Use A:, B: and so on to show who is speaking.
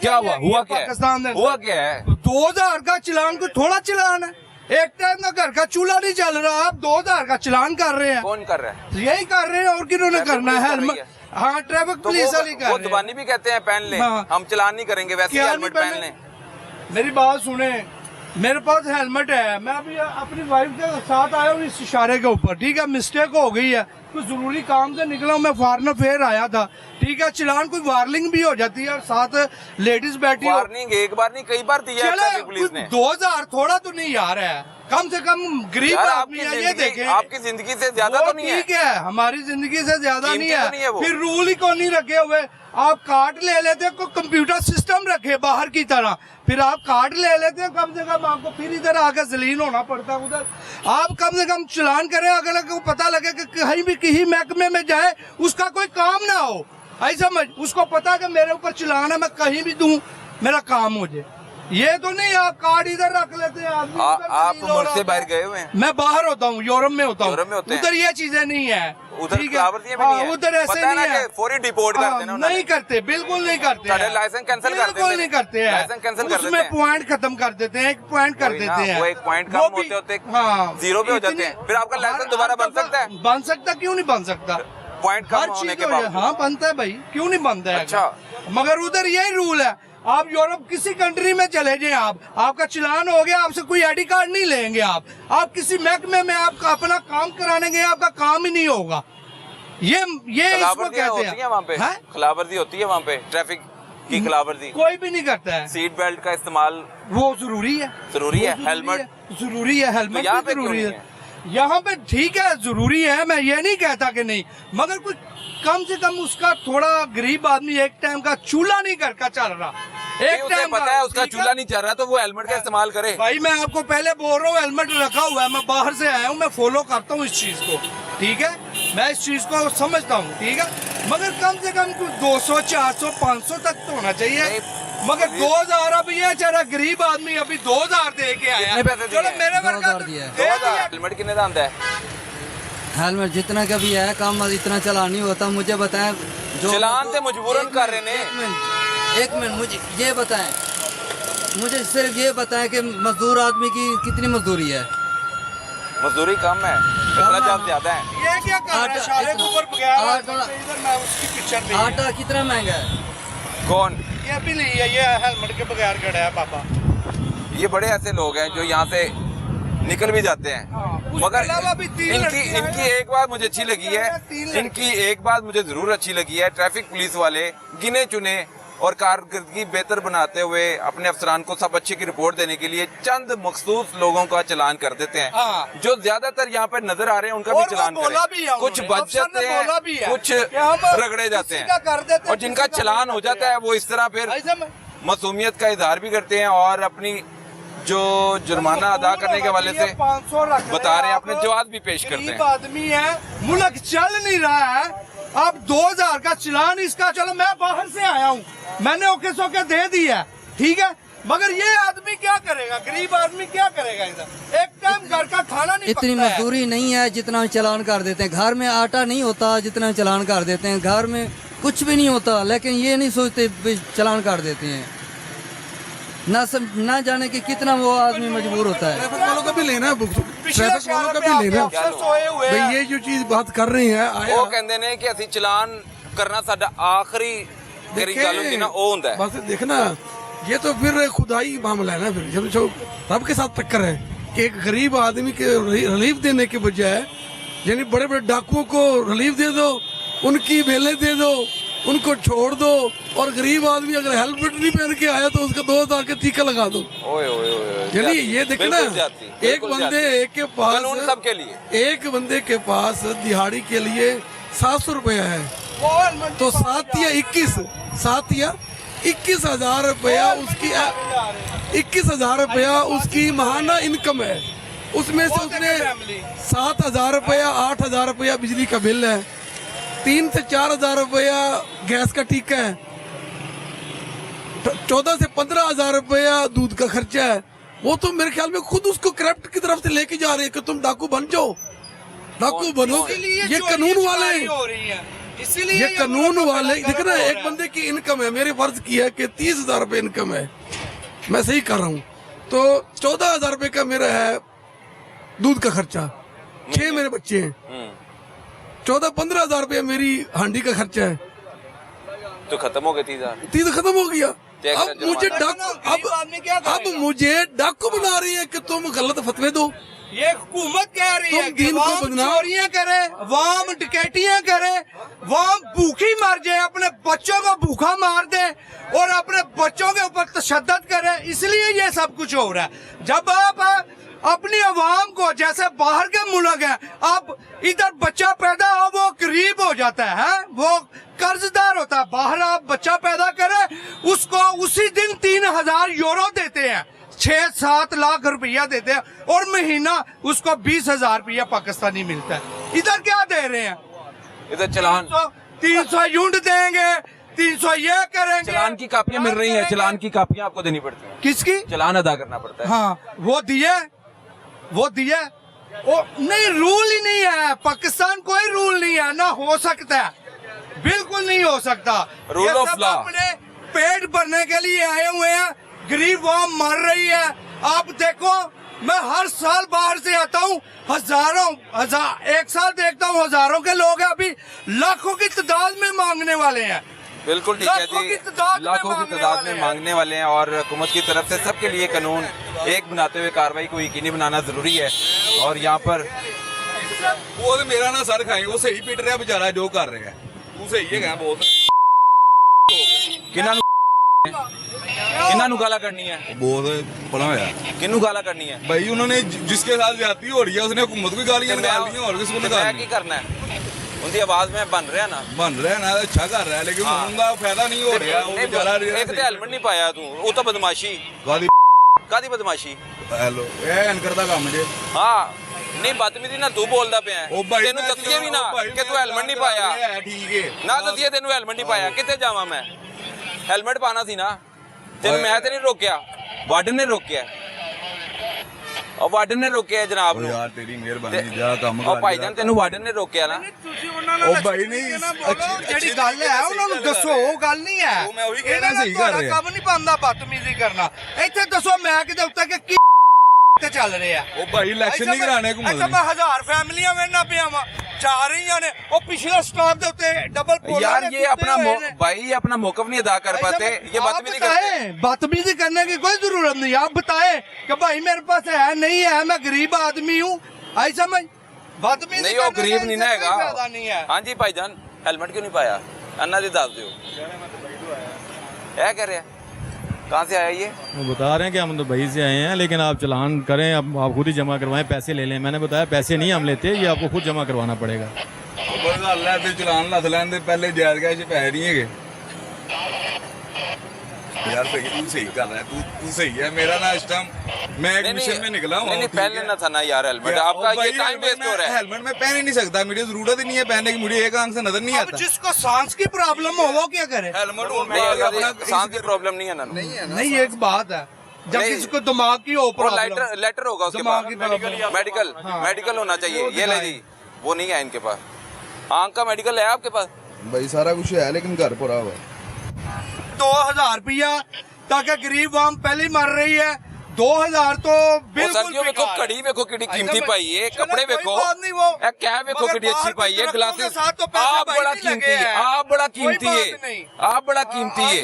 A: क्या हुआ? हुआ क्या है?
B: पाकिस्तान में
A: हुआ क्या है?
B: 2000 का चलान कोई थोड़ा चलान है? एक टाइम का घर का चूल्हा नहीं चल रहा, आप 2000 का चलान कर रहे हैं।
A: कौन कर रहा है?
B: यही कर रहे हैं, और किन्होंने करना है? हेलमेट, हाँ ट्रैफिक
A: तो
B: पुलिस वाली
A: वो
B: कर रहे हैं।
A: जुबानी भी कहते हैं पहन ले,
B: हाँ।
A: हम चलान नहीं करेंगे, वैसे ही
B: क्या
A: हेलमेट
B: नहीं
A: पहन
B: पहने?
A: लें।
B: मेरी बात सुने, मेरे पास हेलमेट है, मैं अभी अपनी वाइफ के साथ आया हूँ इस इशारे के ऊपर, ठीक है? मिस्टेक हो गई है, कुछ जरूरी काम से निकला हूँ मैं, फॉरन फेयर आया था, ठीक है? चलान कोई वार्निंग भी हो जाती है, और साथ लेडीज बैठी हो।
A: वार्निंग एक बार नहीं कई बार दिया है ट्रैफिक पुलिस ने।
B: 2000 थोड़ा तो नहीं यार है, कम से कम गरीब
A: यार,
B: आदमी है, ये देखें।
A: आपकी जिंदगी से ज्यादा
B: वो
A: तो नहीं है।
B: ठीक है, हमारी जिंदगी से ज्यादा नहीं
A: कीमती तो नहीं है
B: है।
A: वो।
B: फिर रूल ही कौन नहीं रखे हुए? आप कार्ड ले लेते, कोई कंप्यूटर सिस्टम रखे बाहर की तरह, फिर आप कार्ड ले लेते हैं, कम से कम आपको फिर इधर आकर जलील होना पड़ता है उधर। आप कम से कम चलान करें, अगर को पता लगे कि कहीं भी किसी महकमे में जाए, उसका कोई काम ना हो, ऐसा उसको पता कि मेरे ऊपर चलान है, मैं कहीं भी दूं मेरा काम हो जाए। ये तो नहीं आप कार्ड इधर रख लेते हैं, आदमी
A: आप मुल्क से बाहर गए हुए हैं?
B: मैं बाहर होता हूँ, यूरोप में होता
A: यूरोप में
B: हूँ,
A: होते हैं?
B: उधर ये चीजें नहीं है,
A: उधर
B: ठीक है?
A: खिलाफवर्जियां भी नहीं है?
B: उधर ऐसे
A: पता है ना
B: नहीं है,
A: कि फौरी डिपोर्ट कर देना उन्होंने।
B: नहीं करते, बिल्कुल नहीं करते
A: साढ़े
B: हैं।
A: लाइसेंस कैंसिल कर देते
B: बिल्कुल
A: हैं।
B: नहीं करते हैं,
A: लाइसेंस कैंसिल कर देते
B: उसमें
A: हैं।
B: पॉइंट खत्म कर देते हैं, एक पॉइंट कर
A: वही ना,
B: देते हैं,
A: वो एक पॉइंट कम
B: वो भी-
A: होते होते
B: हाँ,
A: जीरो पे हो
B: इतनी-
A: जाते हैं। फिर आपका लाइसेंस दोबारा बन सकता है?
B: बन सकता, क्यों नहीं बन सकता?
A: पॉइंट कम
B: हर
A: होने
B: चीज
A: के बावजूद।
B: हाँ बनता है भाई, क्यों नहीं बनता है?
A: अच्छा।
B: मगर उधर यही रूल है, आप यूरोप किसी कंट्री में चले जाए, आपका चलान हो गया, आपसे कोई आईडी कार्ड नहीं लेंगे। आप किसी महकमे में आपका अपना काम कराने गए, आपका काम ही नहीं होगा। ये इसको
A: खिलाफवर्जियां
B: कहते
A: होती है वहाँ पे?
B: हैं?
A: खिलाफवर्जी होती है वहाँ पे, ट्रैफिक की खिलाफवर्जी?
B: कोई भी नहीं करता है।
A: सीट बेल्ट का इस्तेमाल
B: वो जरूरी है,
A: जरूरी है?
B: वो
A: हेलमेट
B: जरूरी है, हेलमेट
A: तो यहाँ
B: भी
A: पे क्यों
B: जरूरी
A: नहीं
B: है। यहाँ पे ठीक है, जरूरी है, मैं ये नहीं कहता कि नहीं, मगर कुछ कम से कम उसका थोड़ा गरीब आदमी एक टाइम का चूल्हा नहीं घर का चल रहा, एक
A: उसे
B: टाइम
A: पता है उसका
B: ठीक
A: चूल्हा नहीं चल रहा, तो वो हेलमेट का इस्तेमाल करे।
B: भाई मैं आपको पहले बोल रहा हूँ, हेलमेट रखा हुआ है, मैं बाहर से आया हूँ, मैं फॉलो करता हूँ इस चीज को, ठीक है? मैं इस चीज को समझता हूँ, ठीक है? मगर कम से कम कुछ 200, 400, 500 तक तो होना चाहिए। मगर 2000 अभी ये चेहरा गरीब आदमी अभी 2000 दे के आया।
A: कितने पैसे दिए?
B: चलो मेरे वर्गा
C: 2000 दिया है।
B: दे दिया।
A: हेलमेट कितने का आता है?
C: हेलमेट जितना का भी है काम इतना चलान नहीं होता। मुझे बताएं जो
A: चलान से मजबूरन कर रहे ने।
C: एक मिनट मुझे ये बताएं, मुझे सिर्फ ये बताएं कि मजदूर आदमी की कितनी मजदूरी है?
A: मजदूरी कम है, अखराजात ज्यादा है।
B: ये क्या कर रहा है?
C: आटा-
B: इशारे के ऊपर बगैर
C: आटा-
B: इधर मैं उसकी पिक्चर नहीं है।
C: आटा कितना महंगा है?
A: कौन?
B: ये भी नहीं है, ये हेलमेट के बगैर खड़ा है पापा।
A: ये बड़े ऐसे लोग हैं जो यहाँ से निकल भी जाते हैं,
B: उसके
A: मगर
B: अलावा भी 3
A: इनकी
B: लड़कियां
A: इनकी
B: हैं।
A: एक बात मुझे अच्छी लगी है,
B: 3 लड़कियां।
A: इनकी एक बात मुझे जरूर अच्छी लगी है। ट्रैफिक पुलिस वाले गिने चुने और कारकर्दगी बेहतर बनाते हुए अपने अफसरान को सब अच्छे की रिपोर्ट देने के लिए चंद मखसूस लोगों का चलान कर देते हैं।
B: हाँ।
A: जो ज्यादातर यहाँ पे नजर आ रहे हैं उनका
B: और
A: भी चलान
B: वो बोला
A: करें।
B: भी है
A: कुछ
B: उन्होंने,
A: बच
B: अफसर ने
A: जाते
B: बोला भी
A: हैं,
B: है
A: कुछ
B: कि हम
A: रगड़े जाते
B: किसी का कर देते
A: हैं,
B: हैं,
A: और जिनका
B: किसी का
A: चलान
B: नहीं
A: हो
B: करते
A: जाता है वो इस तरह फिर
B: ऐसा में
A: मासूमियत का इजहार भी करते हैं और अपनी जो जुर्माना अदा करने के हवाले से
B: 500 रख
A: बता रहे हैं,
B: आप।
A: अपने जवाब भी पेश करते
B: गरीब
A: हैं।
B: आदमी है, मुल्क चल नहीं रहा है, आप 2000 का चलान इसका, चलो मैं बाहर से आया हूँ, मैंने ओके सोके दे दिया, ठीक है? मगर ये आदमी क्या करेगा? गरीब आदमी क्या करेगा इधर? एक टाइम घर का खाना नहीं
C: इतनी
B: पकता है।
C: मजदूरी नहीं है जितना हम चलान कर देते हैं। घर में आटा नहीं होता जितना हम चलान कर देते हैं, घर में कुछ भी नहीं होता, लेकिन ये नहीं सोचते भी चलान कर देते हैं। ना जाने कि कितना वो आदमी मजबूर होता है।
D: ट्रैफिक वालों का भी लेना है,
B: पिछले
D: ट्रैफिक
B: साल
D: वालों का
B: पे
D: भी लेना
B: आपके अफसर सोए हुए
D: भाई।
B: हैं।
D: ये जो चीज बात कर रही है आया
A: ਉਹ ਕਹਿੰਦੇ ਨੇ ਕਿ ਅਸੀਂ ਚਲਾਨ ਕਰਨਾ ਸਾਡਾ ਆਖਰੀ ਜਿਹੜੀ ਗੱਲ ਹੁੰਦੀ ਨਾ ਉਹ ਹੁੰਦਾ ਹੈ।
D: बस देखना, ये तो फिर खुदाई मामला है ना। फिर जब जो रब के साथ टक्कर है कि एक गरीब आदमी के रिलीफ देने के बजाय यानी बड़े बड़े डाकुओं को रिलीफ दे दो, उनकी बेलें दे दो, उनको छोड़ दो, और गरीब आदमी अगर हेलमेट नहीं पहन के आया तो उसका 2000 का टीका लगा दो।
A: ओए ओए ओए
D: यानी ये देखना,
A: बिल्कुल जाती,
D: एक
A: बिल्कुल
D: बंदे
A: जाती।
D: एक के पास
A: कानून सबके लिए।
D: एक बंदे के पास दिहाड़ी के लिए 700 रुपया है,
B: वो हेलमेट
D: तो
B: नहीं
D: 7 या 21,000 रुपया उसकी 21,000 रुपया उसकी महाना इनकम है। उसमें से उसने 7,000 रुपया 8,000 रुपया बिजली का बिल है, 3 से 4,000 रुपया गैस का टीका है, 14 से 15,000 रुपया दूध का खर्चा है। वो तो मेरे ख्याल में खुद उसको करप्ट की तरफ से लेके जा रहे हैं कि तुम डाकू बन जाओ, डाकू बनो।
B: इसीलिए
D: ये
B: चोरी
D: कानून
B: चकारी
D: वाले
B: हो रही है। इसीलिए
D: ये कानून वाले देख ना, एक बंदे की इनकम है, मेरे फर्ज की है कि 30,000 रुपये इनकम है, मैं सही कर रहा हूँ, तो 14,000 रुपये का मेरा है दूध का खर्चा, 6 मेरे बच्चे हैं, 14-15,000 रुपये मेरी हांडी का खर्चा है,
A: तो खत्म हो गए 30,000।
D: 30 खत्म हो गया।
A: टैक्स
D: अब मुझे डाकू बना रही है कि तुम गलत फतवे दो।
B: ये हुकूमत कह रही है
D: तुम
B: कि
D: दीन को
B: वाम
D: बदनाम-
B: चोरियां करे, वाम डकैतियां करे, वाम भूखी मर जाए, अपने बच्चों को भूखा मार दे और अपने बच्चों के ऊपर तशद्दुद करे, इसलिए ये सब कुछ हो रहा है। जब आप अपनी आवाम को, जैसे बाहर के मुल्क है, आप इधर बच्चा पैदा हो वो गरीब हो जाता है, वो कर्जदार होता है, बाहर आप बच्चा पैदा करें उसको उसी दिन 3,000 यूरो देते हैं, 6-7 लाख रुपया देते हैं और महीना उसको 20,000 रुपया पाकिस्तानी मिलता है। इधर क्या दे रहे हैं?
A: इधर चलान
B: 300 यूनिट देंगे, 300 ये करेंगे।
A: चलान की कापियां मिल रही हैं, चलान की कापियां आपको देनी पड़ती हैं,
B: किसकी?
A: चलान अदा करना पड़ता है।
B: हाँ वो दिए वो नहीं, रूल ही नहीं है पाकिस्तान, कोई रूल नहीं है, ना हो सकता है, बिल्कुल नहीं हो सकता।
A: Rule
B: ये
A: of
B: सब
A: law।
B: अपने पेट भरने के लिए आए हुए हैं, गरीब वाम मर रही है। आप देखो, मैं हर साल बाहर से आता हूँ, एक साल देखता हूँ हजारों के लोग हैं, अभी लाखों की तादाद में मांगने वाले हैं।
A: बिल्कुल ठीक है
B: लाखों
A: जी,
B: की तादाद में
A: लाखों की
B: मांगने
A: तादाद
B: वाले
A: में
B: हैं।
A: मांगने वाले हैं और हुकूमत की तरफ से सबके लिए कानून एक बनाते हुए कार्रवाई को यकीनी बनाना जरूरी है। और यहाँ पर
E: वो तो मेरा ना सर खाएंगे, वो सही पिट रहा बेचारा जो कर रहे हैं, वो सही है बहुत।
A: किन्ना नु गाला करनी है,
E: बहुत बड़ा होया
A: किन्नू गाला करनी है,
E: भाई, उन्होंने जिसके साथ ज्यादती हो रही है उसने हुकूमत को गालियां निकाल दी हैं और किसको
A: मैं
E: निकाल
A: की करना है, उनकी आवाज में बन रहा ना।
E: बन रहा है ना, अच्छा कर रहा है, लेकिन उनका फायदा नहीं हो रहा। वो बेचारा
A: एक तो हेलमेट नहीं पाया तू, वो तो बदमाशी, कादी बदमाशी।
E: हेलो ये एंकर दा काम जे।
A: हाँ नहीं बदतमीजी ना तू बोलदा पे है,
E: ओ भाई
A: तेनू दसिए भी ना कि तू हेलमेट नहीं पाया,
E: ठीक है
A: ना दसिए तेनू हेलमेट नहीं पाया, कितने जावा मैं, हेलमेट पाना सी ना, तेन मैं तो नहीं रोकिया, वार्डन ने रोकिया, और वार्डन ने रोकिया जनाब
E: ओ
A: नू।
E: यार तेरी मेहरबानी, जा काम
A: और
E: कर
A: भाईजान तेनू वार्डन ने रोकिया ना,
E: ओ भाई नहीं
B: ਜਿਹੜੀ ਗੱਲ ਹੈ ਉਹਨਾਂ ਨੂੰ ਦੱਸੋ, ਉਹ ਗੱਲ ਨਹੀਂ ਹੈ।
E: ਉਹ ਮੈਂ ਉਹੀ ਕਹਿ ਰਿਹਾ, ਸਹੀ ਕਰ ਰਹੇ ਆ।
B: ਕੰਮ ਨਹੀਂ ਪਾਉਂਦਾ ਬਦਤਮੀਜ਼ੀ ਕਰਨਾ। ਇੱਥੇ ਦੱਸੋ ਮੈਂ ਕਿਤੇ ਉੱਤੇ ਕਿ ਕੀ ਤੇ ਚੱਲ ਰਿਹਾ।
E: ओ भाई इलेक्शन नहीं कराने हुकूमत
B: ਅੱਛਾ
E: ने।
B: ਮੈਂ 1000 ਫੈਮਲੀਆਂ ਵੇਖਣਾ ਪਿਆ ਵਾਂ, ਜਾ ਰਹੀਆਂ ਨੇ, ਉਹ ਪਿਛਲੇ ਸਟਾਪ ਦੇ ਉੱਤੇ ਡਬਲ ਪੋਲ
A: यार ये अपना भाई ये अपना मौकफ नहीं अदा कर पाते, ये बदतमीजी करते हैं।
B: बदतमीजी करने की कोई जरूरत नहीं, आप बताए कि भाई मेरे पास है नहीं है, मैं गरीब आदमी हूँ, आई समझ। बदतमीजी
A: नहीं वो
B: करने
A: गरीब
B: का
A: नहीं ना
B: इससे कोई फायदा
A: हैगा।
B: नहीं है।
A: हाँ जी भाईजान हेलमेट क्यों नहीं पाया, अन्ना जी दस दो, क्या कह रहे हैं, कहाँ से आया ये?
F: वो बता रहे हैं कि हम दुबई से आए हैं, लेकिन आप चालान करें, अब आप खुद ही जमा करवाएं, पैसे ले लें। मैंने बताया पैसे नहीं हम लेते, ये आपको खुद जमा करवाना पड़ेगा।
E: बड़ा अल्लाह ते चलान लथ लैंदे पहले जायज गए पैसे नहीं है यार। सही तू सही कर रहा है, तू सही है। मेरा ना इस टाइम मैं एक मिशन में निकला हूँ।
A: नहीं पहले ना था ना यार हेलमेट, आपका ये टाइम वेस्ट हो रहा है।
E: हेलमेट में पहन ही नहीं सकता, मुझे जरूरत ही नहीं है पहनने की, मुझे एक आंख से नजर नहीं
B: अब
E: आता।
B: जिसको सांस की प्रॉब्लम हो वो क्या करे?
E: हेलमेट
A: नहीं अगर सांस की प्रॉब्लम नहीं है ना,
B: नहीं एक बात है, जब
A: नहीं।
B: किसी को दिमाग की हो
A: वो
B: प्रॉब्लम,
A: लेटर होगा उसके
B: दिमाग
A: पास,
B: की प्रॉब्लम,
A: मेडिकल होना चाहिए, ये ले जी, वो नहीं है इनके पास। आंख का मेडिकल है आपके पास?
E: भाई सारा कुछ है लेकिन घर पूरा हुआ
B: 2000 रुपया ताकि गरीब आम पहले मर रही है। 2000 तो बिल्कुल
A: सर्दियों वेखो,
B: बेकार है।
A: घड़ी वेखो कितनी कीमती
B: ऐसा
A: पाई है,
B: चलो
A: कपड़े
B: कोई
A: वेखो,
B: बात नहीं वो,
A: ए क्या वेखो
B: मगर
A: कितनी अच्छी
B: बाहर
A: पाई है,
B: के
A: ग्लासेस
B: साथ तो पैसे
A: आप
B: भाई
A: बड़ा
B: नहीं
A: कीमती
B: लगे
A: है,
B: हैं।
A: आप बड़ा
B: कोई
A: कीमती
B: बात
A: है,
B: नहीं।
A: आप बड़ा कीमती है।